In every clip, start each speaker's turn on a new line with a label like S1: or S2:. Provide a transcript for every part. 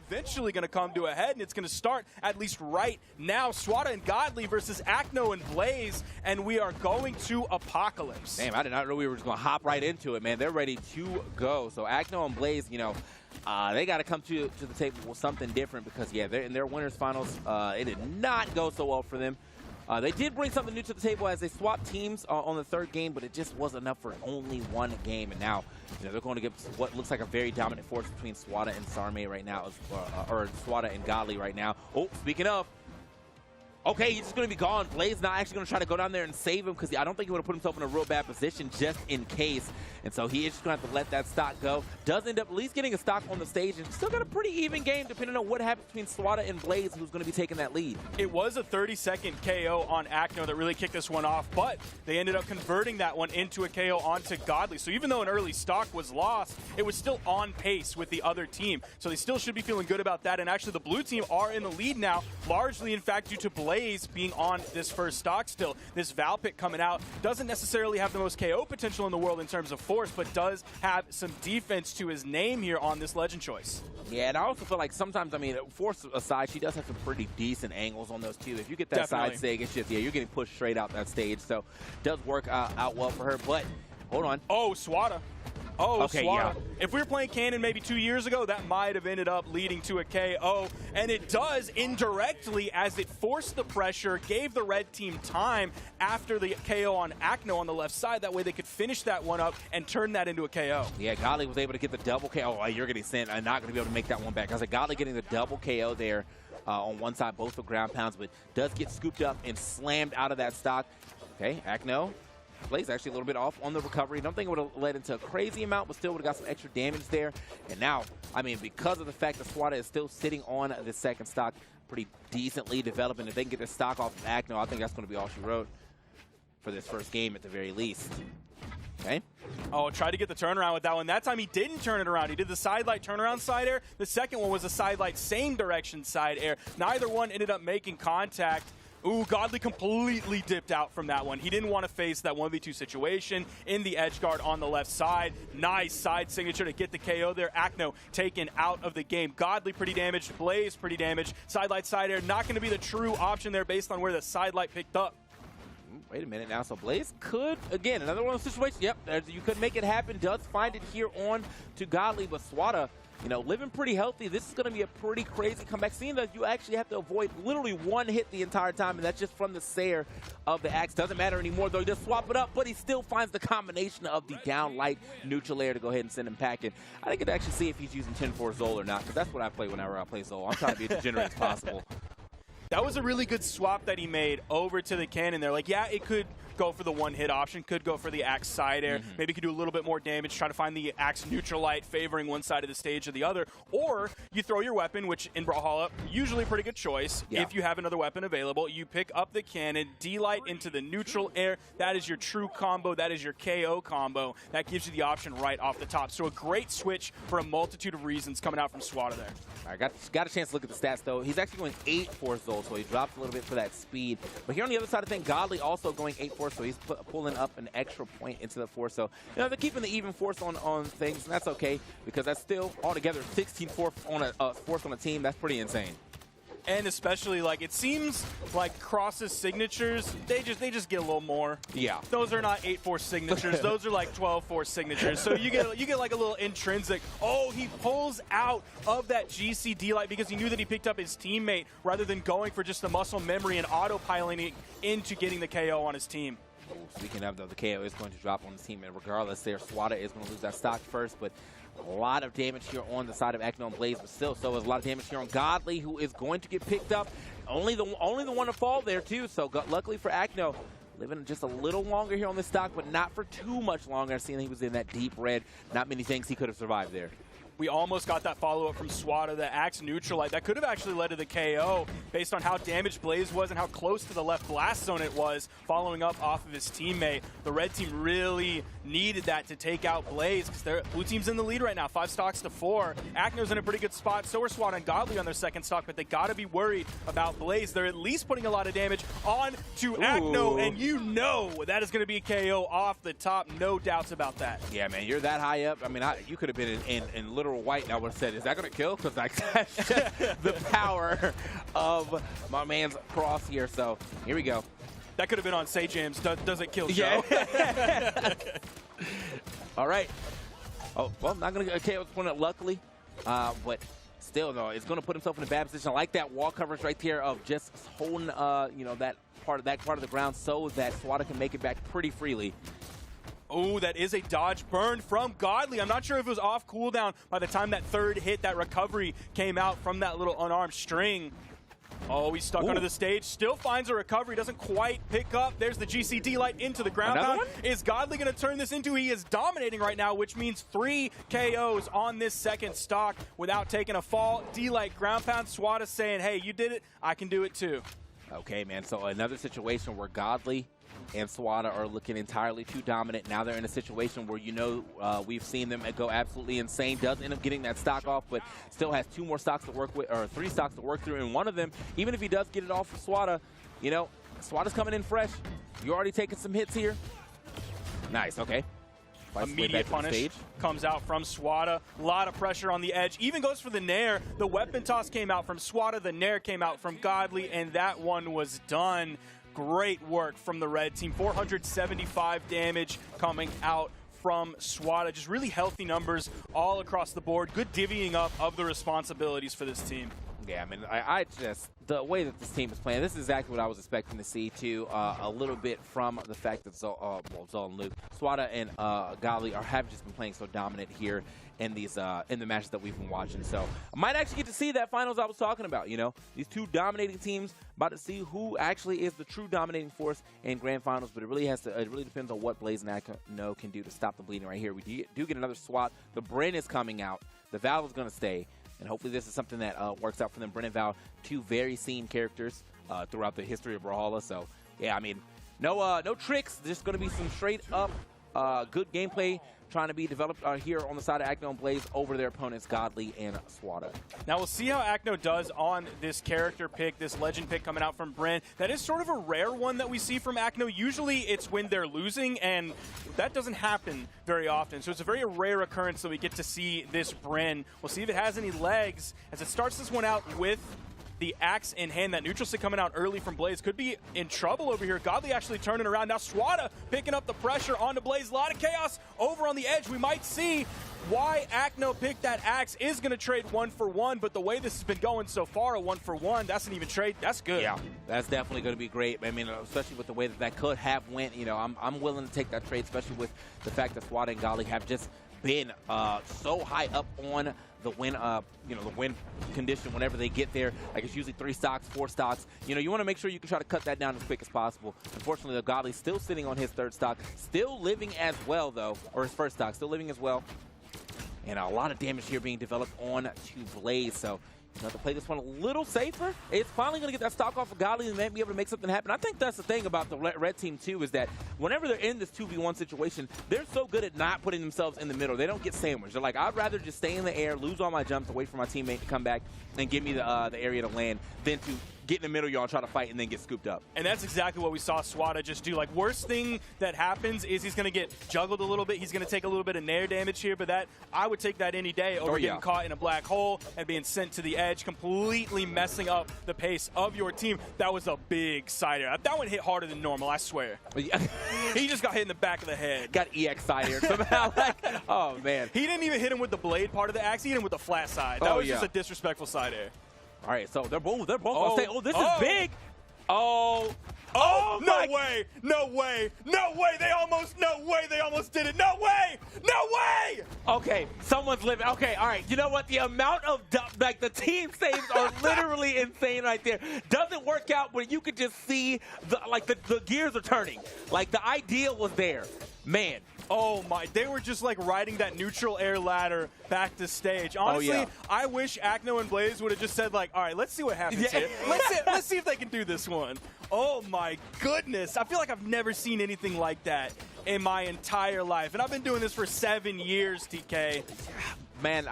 S1: eventually going to come to a head, and it's going to start at least right now. Swata and Godly versus Acno and Blaze, and we are going to Apocalypse.
S2: Damn, I did not know we were just going to hop right into it, man. They're ready to go. So Acno and Blaze, you know, they got to come to the table with something different because, yeah, they're in their winners finals. It did not go so well for them. They did bring something new to the table as they swapped teams on the third game, but it just wasn't enough for only one game. And now, you know, they're going to get what looks like a very dominant force between Swata and Sarme right now, or Swata and Godly right now. Oh, speaking of, okay, he's just going to be gone. Blaze not actually going to try to go down there and save him because I don't think he would have put himself in a real bad position just in case. And so he is just going to have to let that stock go. Does end up at least getting a stock on the stage and still got a pretty even game depending on what happens between Swata and Blaze, who's going to be taking that lead. It
S1: was a 30-second KO on Acno that really kicked this one off, but they ended up converting that one into a KO onto Godly. So even though an early stock was lost, it was still on pace with the other team. So they still should be feeling good about that. And actually the blue team are in the lead now, largely in fact due to Blaze being on this first stock still. This Val pick coming out doesn't necessarily have the most KO potential in the world in terms of force, but does have some defense to his name here on this Legend choice.
S2: Yeah, and I also feel like sometimes, I mean, force aside, she does have some pretty decent angles on those too. If you get that side stake, it's just, yeah, you're getting pushed straight out that stage. So it does work out well for her, but hold on.
S1: Oh, Swata. Oh,
S2: okay,
S1: Swata.
S2: Yeah.
S1: If we were playing Cannon maybe 2 years ago, that might have ended up leading to a KO. And it does indirectly as it forced the pressure, gave the red team time after the KO on Acno on the left side. That way they could finish that one up and turn that into a KO.
S2: Yeah, Godly was able to get the double KO. Oh, you're getting sent. I'm not going to be able to make that one back. I was like, Godly getting the double KO there on one side, both with ground pounds, but does get scooped up and slammed out of that stock. Okay, Acno. Blaze actually a little bit off on the recovery. Don't think it would have led into a crazy amount, but still would have got some extra damage there. And now, I mean, because of the fact that Swata is still sitting on the second stock, pretty decently developing. If they can get this stock off of Acno, I think that's going to be all she wrote for this first game at the very least. Okay.
S1: Oh, tried to get the turnaround with that one. That time he didn't turn it around. He did the side light turnaround side air. The second one was a side light same direction side air. Neither one ended up making contact. Ooh, Godly completely dipped out from that one. He didn't want to face that 1v2 situation in the edge guard on the left side. Nice side signature to get the KO there. Acno taken out of the game. Godly pretty damaged. Blaze pretty damaged. Side light side air not going to be the true option there based on where the side light picked up.
S2: Wait a minute now. So Blaze could, again, another one of those situations. Yep, you could make it happen. Does find it here on to Godly, but Swata, you know, living pretty healthy. This is going to be a pretty crazy comeback. Seeing that you actually have to avoid literally one hit the entire time, and that's just from the Sayer of the axe. Doesn't matter anymore, though. He just swap it up, but he still finds the combination of the down light neutral air to go ahead and send him packing. I think I'd actually see if he's using 10-4 Zol or not, because that's what I play whenever I play Zol. I'm trying to be as degenerate as possible.
S1: That was a really good swap that he made over to the Cannon there. Like, yeah, it could go for the one-hit option, could go for the axe side air, maybe could do a little bit more damage, try to find the axe neutral light favoring one side of the stage or the other, or you throw your weapon, which in Brawlhalla, usually a pretty good choice. Yeah. If you have another weapon available, you pick up the Cannon, D-light into the neutral air. That is your true combo. That is your KO combo. That gives you the option right off the top. So a great switch for a multitude of reasons coming out from Swata there.
S2: I got a chance to look at the stats, though. He's actually going 8-4 Zol, so he drops a little bit for that speed. But here on the other side of things, Godly also going 8-4, so he's pulling up an extra point into the force. So, you know, they're keeping the even force on things, and that's okay, because that's still altogether 16-4 on a force on a team. That's pretty insane.
S1: And especially, like, it seems like Cross's signatures, they just get a little more.
S2: Yeah.
S1: Those are not 8-4 signatures. Those are like 12-4 signatures. So you get like a little intrinsic. Oh, he pulls out of that GCD light because he knew that he picked up his teammate rather than going for just the muscle memory and autopiloting into getting the KO on his team.
S2: Speaking of, though, the KO is going to drop on the team, and regardless there, Swata is going to lose that stock first, but a lot of damage here on the side of Acno and Blaze, but still, so is a lot of damage here on Godly, who is going to get picked up. Only the one to fall there, too, so luckily for Acno, living just a little longer here on this stock, but not for too much longer. Seeing he was in that deep red, not many things he could have survived there.
S1: We almost got that follow-up from Swata, the axe neutral light. That could have actually led to the KO based on how damaged Blaze was and how close to the left blast zone it was, following up off of his teammate. The red team really needed that to take out Blaze because blue team's in the lead right now, 5 stocks to 4. Acno's in a pretty good spot. So are Swata and Godly on their second stock, but they got to be worried about Blaze. They're at least putting a lot of damage on to Acno, and you know that is going to be a KO off the top. No doubts about that.
S2: Yeah, man, you're that high up. I mean, you could have been in literal white, and I would have said, is that going to kill? Because like, that's just the power of my man's cross here. So here we go.
S1: That could have been on Say Jams. Does it kill show?
S2: Yeah. All right. Oh, well, not going to KO this opponent, luckily. But still, though, it's going to put himself in a bad position. I like that wall coverage right there of just holding, you know, that part of the ground so that Swata can make it back pretty freely.
S1: Oh, that is a dodge burn from Godly. I'm not sure if it was off cooldown by the time that third hit, that recovery came out from that little unarmed string. Oh, he's stuck under the stage. Still finds a recovery. Doesn't quite pick up. There's the GCD light into the ground pound. Is Godly going to turn this into? He is dominating right now, which means 3 KOs on this second stock without taking a fall. D-light ground pound. Swata saying, hey, you did it. I can do it too.
S2: Okay, man. So another situation where Godly and Swata are looking entirely too dominant. Now they're in a situation where, you know, we've seen them go absolutely insane. Does end up getting that stock off, but still has 2 more stocks to work with, or 3 stocks to work through. And one of them, even if he does get it off for Swata, you know, Swata's coming in fresh. You're already taking some hits here. Nice, okay.
S1: Immediate punish comes out from Swata. A lot of pressure on the edge. Even goes for the Nair. The weapon toss came out from Swata. The Nair came out from Godly, and that one was done. Great work from the red team. 475 damage coming out from Swata. Just really healthy numbers all across the board. Good divvying up of the responsibilities for this team.
S2: Yeah, I mean, I just, the way that this team is playing, this is exactly what I was expecting to see, too. A little bit from the fact that Zol and Luke, Swata and Godly have just been playing so dominant here in these in the matches that we've been watching. So I might actually get to see that finals I was talking about, you know. These 2 dominating teams, about to see who actually is the true dominating force in grand finals, but it really depends on what Blaze and Acno can do to stop the bleeding right here. We do get another swap. The Bryn is coming out. The Val is going to stay. And hopefully this is something that works out for them. Bryn and Val, 2 very seen characters throughout the history of Brawlhalla. So, yeah, I mean, no tricks. Just going to be some straight up good gameplay trying to be developed here on the side of Acno and Blaze over their opponents, Godly and Swata.
S1: Now we'll see how Acno does on this character pick, this legend pick coming out from Bryn. That is sort of a rare one that we see from Acno. Usually it's when they're losing, and that doesn't happen very often. So it's a very rare occurrence that we get to see this Bryn. We'll see if it has any legs as it starts this one out with the axe in hand. That neutral stick coming out early from Blaze could be in trouble over here. Godly actually turning around. Now Swata picking up the pressure onto Blaze. A lot of chaos over on the edge. We might see why Acno picked that axe. Is going to trade 1 for 1, but the way this has been going so far, a 1 for 1, that's an even trade. That's good. Yeah,
S2: that's definitely going to be great. I mean, especially with the way that could have went. You know, I'm willing to take that trade, especially with the fact that Swata and Godly have just been so high up on the win, you know, the win condition whenever they get there. Like, it's usually 3 stocks, 4 stocks. You know, you want to make sure you can try to cut that down as quick as possible. Unfortunately, the Godly's still sitting on his 3rd stock, still living as well, though, or his 1st stock, still living as well. And a lot of damage here being developed on to Blaze. So, you know, to play this one a little safer, it's finally going to get that stock off of Godly and then be able to make something happen. I think that's the thing about the red team, too, is that whenever they're in this 2v1 situation, they're so good at not putting themselves in the middle. They don't get sandwiched. They're like, I'd rather just stay in the air, lose all my jumps, wait for my teammate to come back and give me the area to land than to get in the middle, y'all, try to fight, and then get scooped up.
S1: And that's exactly what we saw Swata just do. Like, worst thing that happens is he's going to get juggled a little bit. He's going to take a little bit of nair damage here, but that I would take that any day over getting caught in a black hole and being sent to the edge, completely messing up the pace of your team. That was a big side air. That one hit harder than normal, I swear. He just got hit in the back of the head.
S2: Got EX side air somehow. Like, oh, man.
S1: He didn't even hit him with the blade part of the axe. He hit him with the flat side. That was just a disrespectful side air.
S2: All right, so they're both on stage. Oh, this is big.
S1: Oh, no way. No way. No way. They almost did it. No way. No way.
S2: Okay, someone's living. Okay, all right. You know what? The amount of, like, the team saves are literally insane right there. Doesn't work out where you could just see, the gears are turning. Like, the ideal was there. Man,
S1: Oh my, they were just like riding that neutral air ladder back to stage. Honestly, I wish Acno and Blaze would have just said like, all right, let's see what happens here. Let's see if they can do this one. Oh my goodness. I feel like I've never seen anything like that in my entire life. And I've been doing this for 7 years, TK.
S2: Man,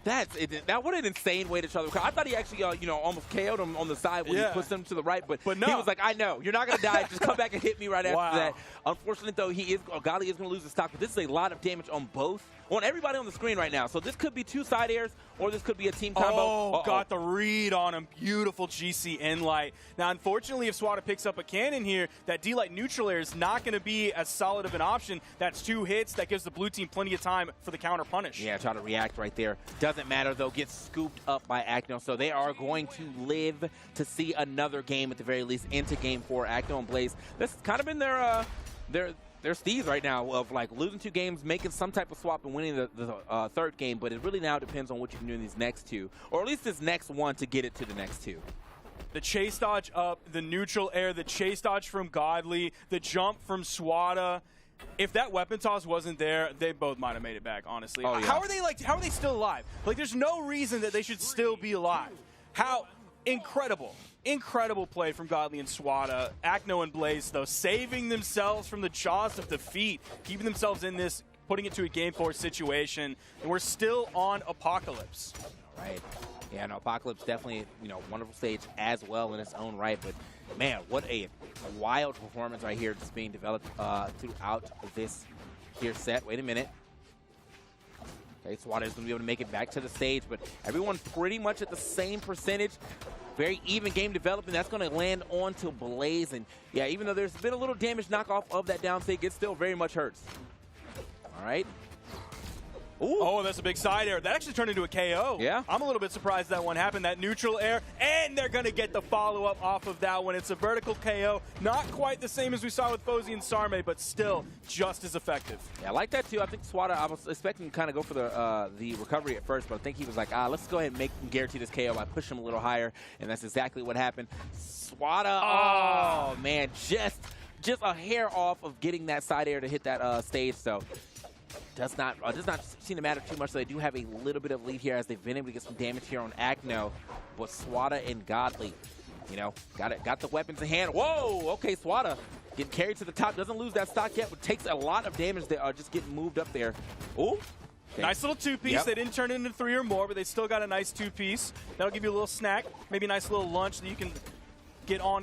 S2: that what an insane way to try to. I thought he actually, almost KO'd him on the side when he pushed him to the right, but
S1: no.
S2: He was like, I know, you're not going to die. Just come back and hit me right after that. Unfortunately, though, Godly is going to lose the stock, but this is a lot of damage on everybody on the screen right now. So this could be 2 side airs, or this could be a team combo.
S1: Oh, got the read on him. Beautiful GC Enlight. Now, unfortunately, if Swata picks up a cannon here, that D-Light neutral air is not going to be as solid of an option. That's 2 hits. That gives the blue team plenty of time for the counter punish.
S2: Yeah, try to react right there. Doesn't matter, though. Gets scooped up by Acno. So they are going to live to see another game, at the very least, into Game 4. Acno and Blaze. This has kind of been their steez right now of like losing 2 games, making some type of swap and winning the 3rd game, but it really now depends on what you can do in these next 2, or at least this next one to get it to the next 2.
S1: The chase dodge up, the neutral air, the chase dodge from Godly, the jump from Swata. If that weapon toss wasn't there, they both might have made it back, honestly.
S2: Oh, yeah.
S1: How are they still alive? Like, there's no reason that they should still be alive. How incredible. Incredible play from Godly and Swata. Acno and Blaze, though, saving themselves from the jaws of defeat, keeping themselves in this, putting it to a Game 4 situation. And we're still on Apocalypse.
S2: All right. Yeah, no, Apocalypse definitely, wonderful stage as well in its own right. But, man, what a wild performance right here just being developed throughout this here set. Wait a minute. Okay, Swata is going to be able to make it back to the stage, but everyone pretty much at the same percentage. Very even game development. That's going to land on to Blaze. And, yeah, even though there's been a little damage knockoff of that down stage, it still very much hurts. All right. Ooh.
S1: Oh, that's a big side air. That actually turned into a KO.
S2: Yeah.
S1: I'm a little bit surprised that one happened. That neutral air, and they're going to get the follow-up off of that one. It's a vertical KO. Not quite the same as we saw with Fozy and Sarme, but still just as effective.
S2: Yeah, I like that, too. I think Swata, I was expecting to kind of go for the recovery at first, but I think he was like, let's go ahead and make him guarantee this KO by pushing him a little higher, and that's exactly what happened. Swata, oh man, just a hair off of getting that side air to hit that stage, so does not seem to matter too much. So they do have a little bit of lead here as they've been able to get some damage here on Acno, but Swata and Godly, got the weapons in hand. Whoa, okay, Swata getting carried to the top, doesn't lose that stock yet, but takes a lot of damage. They are just getting moved up there. Ooh. Okay.
S1: Nice little 2-piece. Yep. They didn't turn it into 3 or more, but they still got a nice 2-piece. That'll give you a little snack, maybe a nice little lunch that you can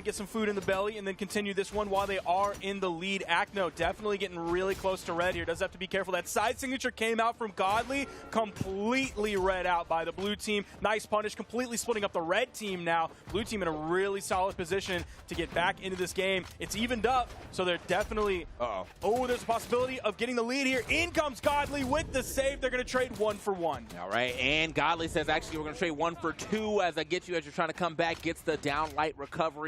S1: get some food in the belly, and then continue this one while they are in the lead. Acno definitely getting really close to red here. Does have to be careful. That side signature came out from Godly, completely read out by the blue team. Nice punish, completely splitting up the red team now. Blue team in a really solid position to get back into this game. It's evened up, so they're definitely... Oh, there's a possibility of getting the lead here. In comes Godly with the save. They're going to trade 1 for 1.
S2: All right, and Godly says, actually, we're going to trade 1 for 2 as I get you as you're trying to come back. Gets the down light recovery.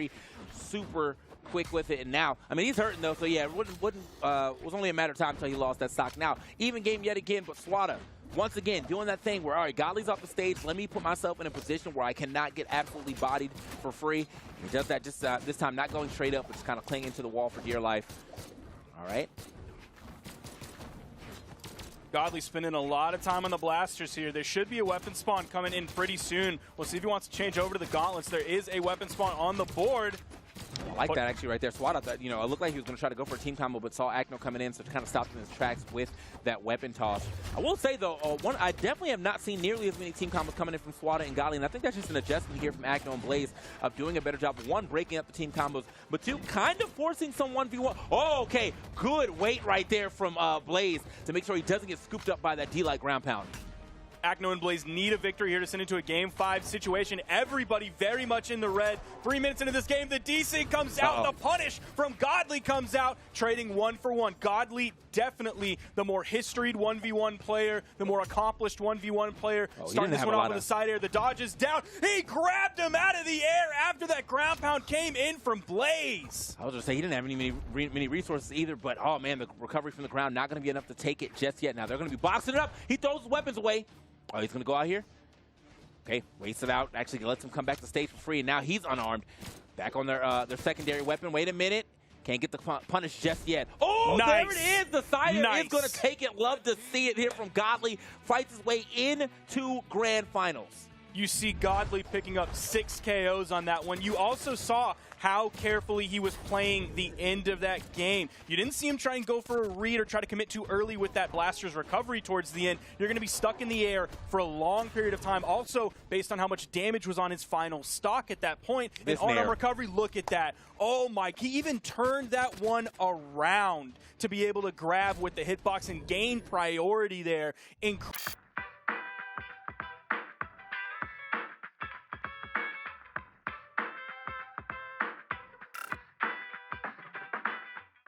S2: Super quick with it, and now, I mean, he's hurting though, so yeah, it was only a matter of time until he lost that stock. Now, even game yet again, but Swata, once again, doing that thing where, all right, Godly's off the stage, let me put myself in a position where I cannot get absolutely bodied for free. He does that just this time, not going straight up, but just kind of clinging to the wall for dear life. All right.
S1: Godly spending a lot of time on the blasters here. There should be a weapon spawn coming in pretty soon. We'll see if he wants to change over to the gauntlets. There is a weapon spawn on the board.
S2: I like that actually right there. Swata, that, it looked like he was going to try to go for a team combo, but saw Acno coming in, so kind of stopped in his tracks with that weapon toss. I will say, though, I definitely have not seen nearly as many team combos coming in from Swata and Godly, and I think that's just an adjustment here from Acno and Blaze of doing a better job of, 1, breaking up the team combos, but 2, kind of forcing some 1v1. Oh, okay. Good weight right there from Blaze to make sure he doesn't get scooped up by that D-Light ground pound.
S1: Acno and Blaze need a victory here to send into a Game 5 situation. Everybody very much in the red. 3 minutes into this game, the DC comes out. The punish from Godly comes out, trading 1 for 1. Godly definitely the more historied 1v1 player, the more accomplished 1v1 player. Starting this one off with the side air. The dodge is down. He grabbed him out of the air after that ground pound came in from Blaze.
S2: I was going to say, he didn't have many resources either, but, oh, man, the recovery from the ground not going to be enough to take it just yet. Now they're going to be boxing it up. He throws his weapons away. Oh, he's going to go out here. Okay, waits it out. Actually lets him come back to stage for free, and now he's unarmed. Back on their secondary weapon. Wait a minute. Can't get the punish just yet. Oh,
S1: nice.
S2: There it is. The Sire
S1: nice.
S2: is going to take it. Love to see it here from Godly. Fights his way into Grand Finals.
S1: You see Godly picking up 6 KOs on that one. You also saw how carefully he was playing the end of that game. You didn't see him try and go for a read or try to commit too early with that Blaster's recovery towards the end. You're going to be stuck in the air for a long period of time. Also, based on how much damage was on his final stock at that point. And on recovery, look at that. Oh my, he even turned that one around to be able to grab with the hitbox and gain priority there. Incredible.